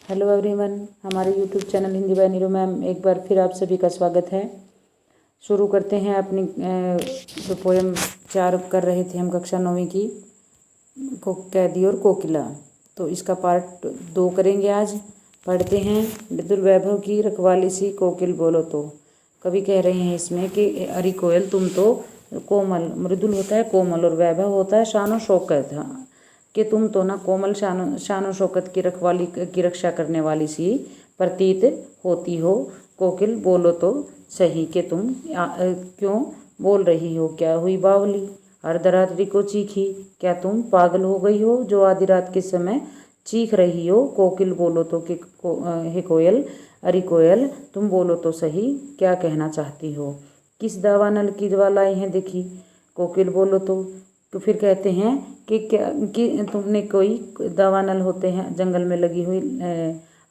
Hello everyone, हमारे YouTube channel Hindi by Neeru ma'am एक बार फिर आप सभी का स्वागत है। शुरू करते हैं अपनी जो पोएम 4 कर रहे थे हम कक्षा 9वीं की, को कैदी और कोकिला, तो इसका पार्ट 2 करेंगे आज। पढ़ते हैं। मृदुल वैभव की रखवाली सी कोकिल बोलो तो। कवि कह रहे हैं इसमें कि अरे कोयल तुम तो कोमल, मृदुल होता है कोमल और वैभव होता है शानो शौकत, कि तुम तो ना कोमल शानो शौकत की रखवाली की रक्षा करने वाली सी प्रतीत होती हो। कोकिल बोलो तो सही, कि तुम क्यों बोल रही हो, क्या हुई बावली अर्धरात्रि को चीखी, क्या तुम पागल हो गई हो जो आधी रात के समय चीख रही हो। कोकिल बोलो तो कि हे कोयल, अरे कोयल तुम बोलो तो सही, क्या कहना चाहती हो, किस दावानल की ज्वालाएं हैं देखी। कोकिल बोलो तो फिर कहते हैं कि क्या कि तुमने कोई दावानल होते हैं जंगल में लगी हुई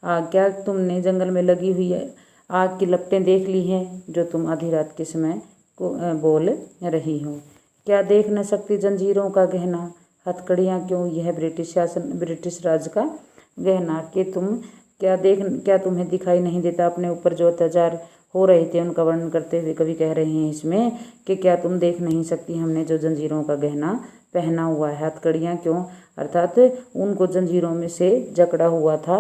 आग, क्या तुमने जंगल में लगी हुई आग की लपटें देख ली हैं जो तुम आधी रात के समय को बोल रही हो। क्या देख न सकती जंजीरों का गहना, हथकड़ियाँ क्यों यह ब्रिटिश राज का गहना, कि तुम क्या तुम्हें दिखाई नहीं देता अपने ऊपर जो अत्याचार हो रहे थे उनका वर्णन करते हुए कवि कह रहे हैं इसमें कि क्या तुम देख नहीं सकती हमने जो जंजीरों का गहना पहना हुआ है। हथकड़ियाँ क्यों, अर्थात उनको जंजीरों में से जकड़ा हुआ था,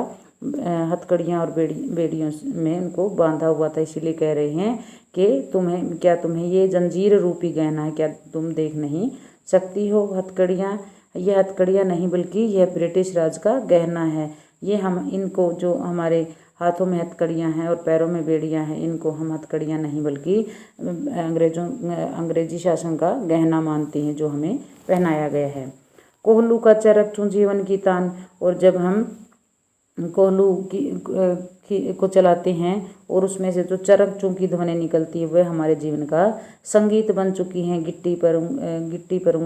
हथकड़ियाँ और बेड़ियों में उनको बांधा हुआ था, इसीलिए कह रहे हैं कि तुम्हें ये जंजीर रूपी गहना है, क्या तुम देख नहीं सकती हो हथकड़ियाँ। यह हथकड़ियाँ नहीं बल्कि यह ब्रिटिश राज का गहना है। ये हम इनको जो हमारे हाथों में हथकड़ियाँ हैं और पैरों में बेड़ियाँ हैं, इनको हम हथकड़ियाँ नहीं बल्कि अंग्रेजी शासन का गहना मानते हैं जो हमें पहनाया गया है। कोहलू का चरक चूं जीवन की तान, और जब हम कोहलू को चलाते हैं और उसमें से जो चरक चूं की ध्वनि निकलती है वह हमारे जीवन का संगीत बन चुकी हैं। गिट्टी पर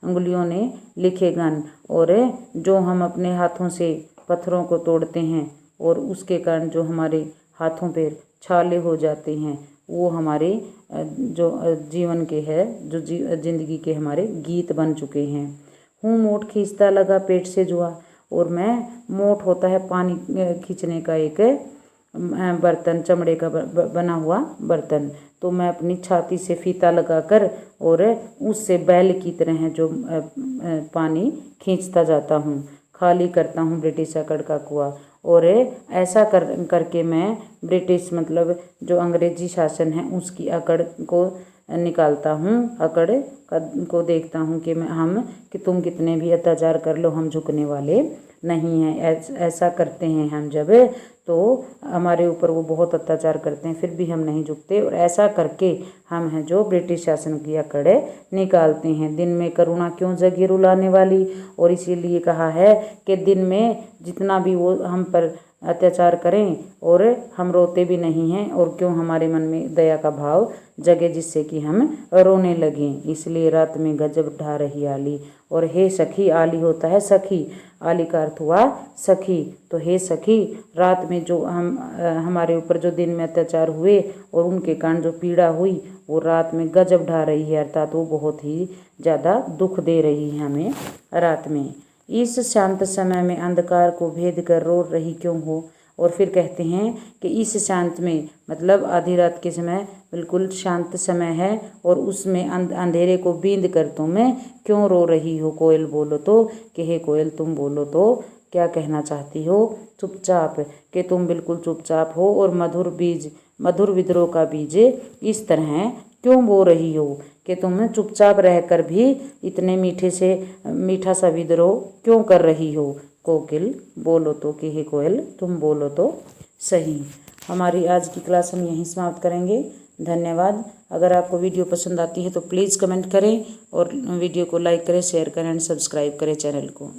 उंगलियों ने लिखे गान, और जो हम अपने हाथों से पत्थरों को तोड़ते हैं और उसके कारण जो हमारे हाथों पर छाले हो जाते हैं, वो हमारे जो जीवन के है, जो जिंदगी के हमारे गीत बन चुके हैं। हूँ मोट खींचता लगा पेट से जुआ, और मैं मोट होता है पानी खींचने का एक बर्तन, चमड़े का बना हुआ बर्तन, तो मैं अपनी छाती से फीता लगाकर और उससे बैल की तरह जो पानी खींचता जाता हूँ, खाली करता हूँ ब्रिटिश अकड़ का कुआं। और ऐसा करके मैं ब्रिटिश मतलब जो अंग्रेजी शासन है उसकी अकड़ को निकालता हूँ, अकड़ को देखता हूँ कि तुम कितने भी अत्याचार कर लो हम झुकने वाले नहीं हैं। ऐसा करते हैं हम जब, तो हमारे ऊपर वो बहुत अत्याचार करते हैं फिर भी हम नहीं झुकते, और ऐसा करके हम हैं जो ब्रिटिश शासन की अकड़ निकालते हैं। दिन में करुणा क्यों जगी रुलाने वाली, और इसीलिए कहा है कि दिन में जितना भी वो हम पर अत्याचार करें और हम रोते भी नहीं हैं, और क्यों हमारे मन में दया का भाव जगे जिससे कि हम रोने लगें, इसलिए रात में गजब ढा रही आली। और हे सखी, आली होता है सखी, आली का अर्थ हुआ सखी, तो हे सखी रात में जो हमारे ऊपर जो दिन में अत्याचार हुए और उनके कारण जो पीड़ा हुई वो रात में गजब ढा रही है, अर्थात वो बहुत ही ज़्यादा दुख दे रही है हमें रात में। इस शांत समय में अंधकार को भेद कर रो रही क्यों हो, और फिर कहते हैं कि इस शांत में मतलब आधी रात के समय बिल्कुल शांत समय है और उसमें अंधेरे को बींद कर तुम क्यों रो रही हो। कोयल बोलो तो, कि हे कोयल तुम बोलो तो क्या कहना चाहती हो। चुपचाप, कि तुम बिल्कुल चुपचाप हो, और मधुर विद्रोह का बीज इस तरह क्यों बो रही हो, कि तुम चुपचाप रहकर भी इतने मीठा सा विद्रोह क्यों कर रही हो। कोकिल बोलो तो, कि हे कोयल तुम बोलो तो सही। हमारी आज की क्लास हम यहीं समाप्त करेंगे। धन्यवाद। अगर आपको वीडियो पसंद आती है तो प्लीज़ कमेंट करें और वीडियो को लाइक करें, शेयर करें एंड सब्सक्राइब करें चैनल को।